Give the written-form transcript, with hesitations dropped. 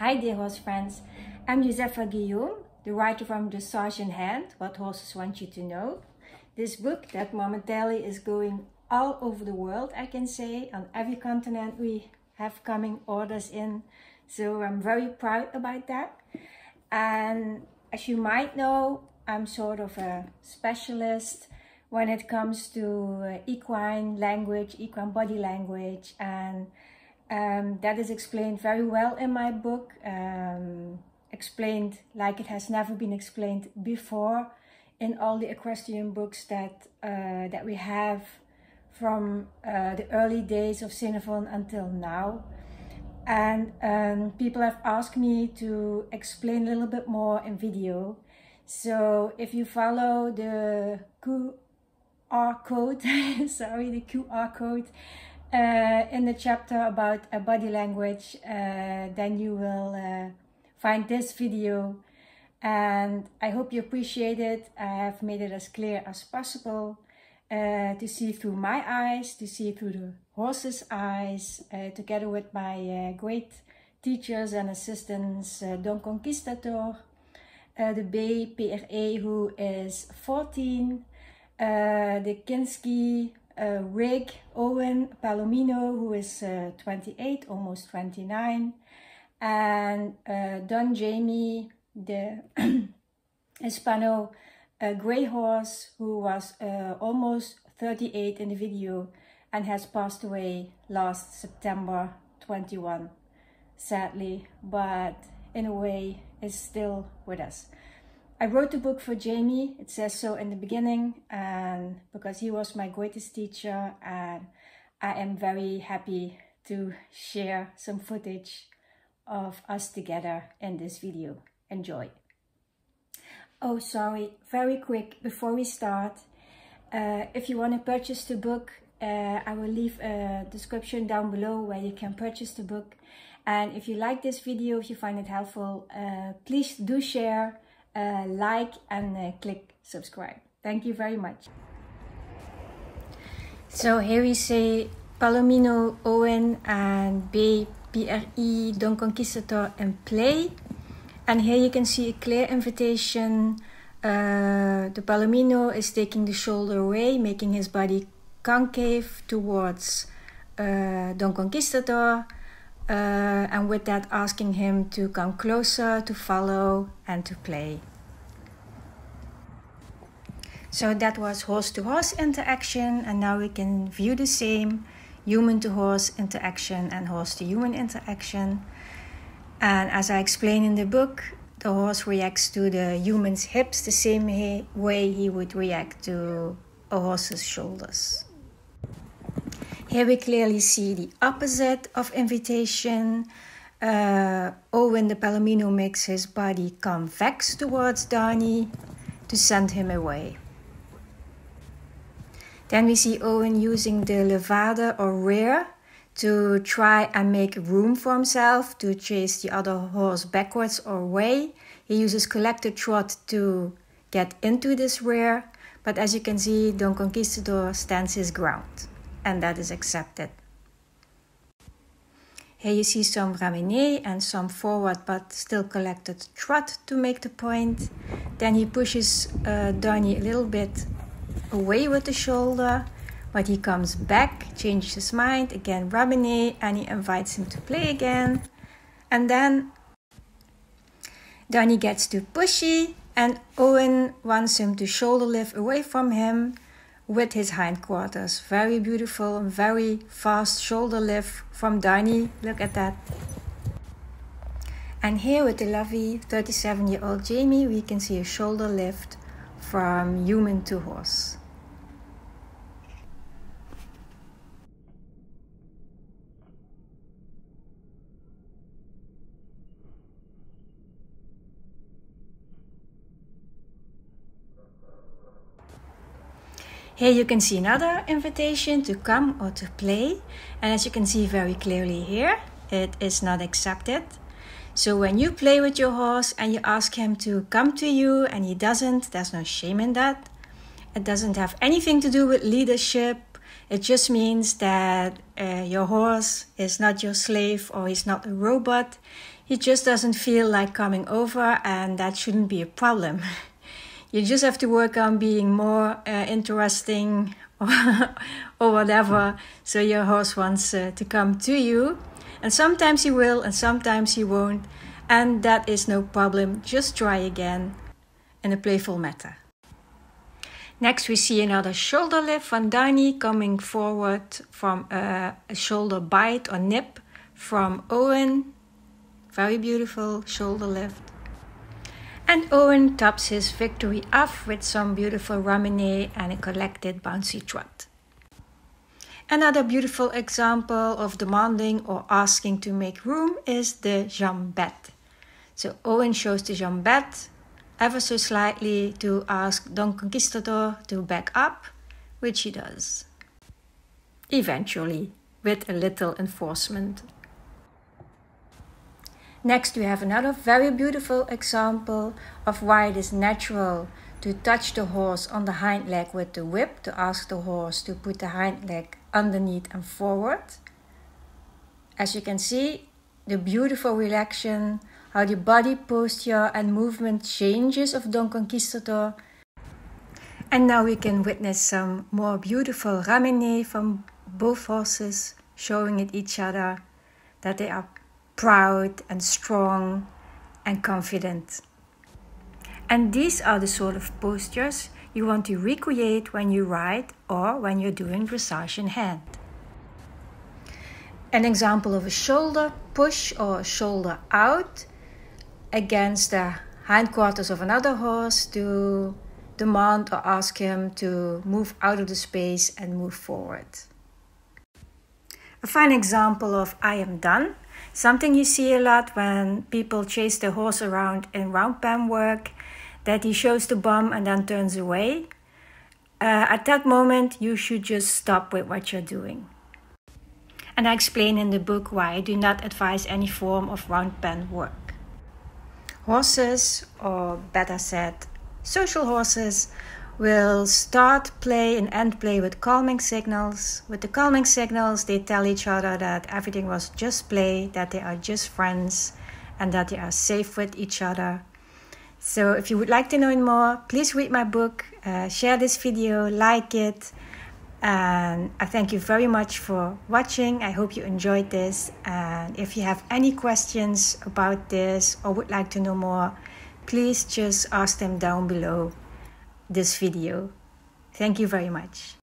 Hi dear horse friends, I'm Josepha Guillaume, the writer from Dressage in Hand, What Horses Want You to Know. This book that momentarily is going all over the world, I can say. On every continent we have coming orders in, so I'm very proud about that. And as you might know, I'm sort of a specialist when it comes to equine language, equine body language, and that is explained very well in my book, explained like it has never been explained before in all the equestrian books that we have from the early days of Cinnavon until now. And people have asked me to explain a little bit more in video. So if you follow the QR code, sorry, the QR code in the chapter about body language, then you will find this video, and I hope you appreciate it. I have made it as clear as possible to see through my eyes, to see through the horse's eyes, together with my great teachers and assistants, Don Conquistador Bay PRE, who is 14, the Kinsky rig, Owen, Palomino, who is 28, almost 29, and Don Jamie, the Hispano grey horse, who was almost 38 in the video and has passed away last September 21, sadly, but in a way is still with us. I wrote the book for Jamie, it says so in the beginning, and because he was my greatest teacher, and I am very happy to share some footage of us together in this video. Enjoy. Oh, sorry, very quick before we start. If you want to purchase the book, I will leave a description down below where you can purchase the book. And if you like this video, if you find it helpful, please do share, like, and click subscribe. Thank you very much. So here we say Palomino, Owen, and Bay PRE, Don Conquistador in play. And here you can see a clear invitation. The Palomino is taking the shoulder away, making his body concave towards Don Conquistador. And with that asking him to come closer, to follow and to play. So that was horse-to-horse interaction, and now we can view the same human-to-horse interaction and horse-to-human interaction. And as I explain in the book, the horse reacts to the human's hips the same way he would react to a horse's shoulders. Here we clearly see the opposite of invitation. Owen, the Palomino, makes his body convex towards Donny to send him away. Then we see Owen using the levade or rear to try and make room for himself, to chase the other horse backwards or away. He uses collected trot to get into this rear, but as you can see, Don Conquistador stands his ground, and that is accepted. Here you see some ramené and some forward but still collected trot to make the point. Then he pushes Donny a little bit away with the shoulder, but he comes back, changes his mind, again ramené, and he invites him to play again. And then Donny gets too pushy, and Owen wants him to shoulder lift away from him with his hindquarters. Very beautiful and very fast shoulder lift from Donny. Look at that. And here with the lovely 37-year-old Jamie, we can see a shoulder lift from human to horse. Here you can see another invitation to come or to play, and as you can see very clearly here, it is not accepted. So when you play with your horse and you ask him to come to you and he doesn't, there's no shame in that. It doesn't have anything to do with leadership. It just means that your horse is not your slave or he's not a robot. He just doesn't feel like coming over, and that shouldn't be a problem. You just have to work on being more interesting or whatever, so your horse wants to come to you. And sometimes he will and sometimes he won't, and that is no problem. Just try again in a playful manner. Next we see another shoulder lift from Donny coming forward from a shoulder bite or nip from Owen. Very beautiful shoulder lift. And Owen tops his victory off with some beautiful ramené and a collected bouncy trot. Another beautiful example of demanding or asking to make room is the jambette. So Owen shows the jambette ever so slightly to ask Don Conquistador to back up, which he does. Eventually, with a little enforcement. Next we have another very beautiful example of why it is natural to touch the horse on the hind leg with the whip, to ask the horse to put the hind leg underneath and forward. As you can see, the beautiful relaxation, how the body posture and movement changes of Don Conquistador. And now we can witness some more beautiful ramené from both horses, showing at each other that they are proud and strong and confident. And these are the sort of postures you want to recreate when you ride or when you're doing dressage in hand. An example of a shoulder push or a shoulder out against the hindquarters of another horse to demand or ask him to move out of the space and move forward. A fine example of I am done. Something you see a lot when people chase their horse around in round pen work, that he shows the bum and then turns away. At that moment, you should just stop with what you're doing. And I explain in the book why I do not advise any form of round pen work. Horses, or better said, social horses, will start play and end play with calming signals. With the calming signals, they tell each other that everything was just play, that they are just friends, and that they are safe with each other. So if you would like to know more, please read my book, share this video, like it, and I thank you very much for watching. I hope you enjoyed this, and if you have any questions about this or would like to know more, please just ask them down below this video. Thank you very much.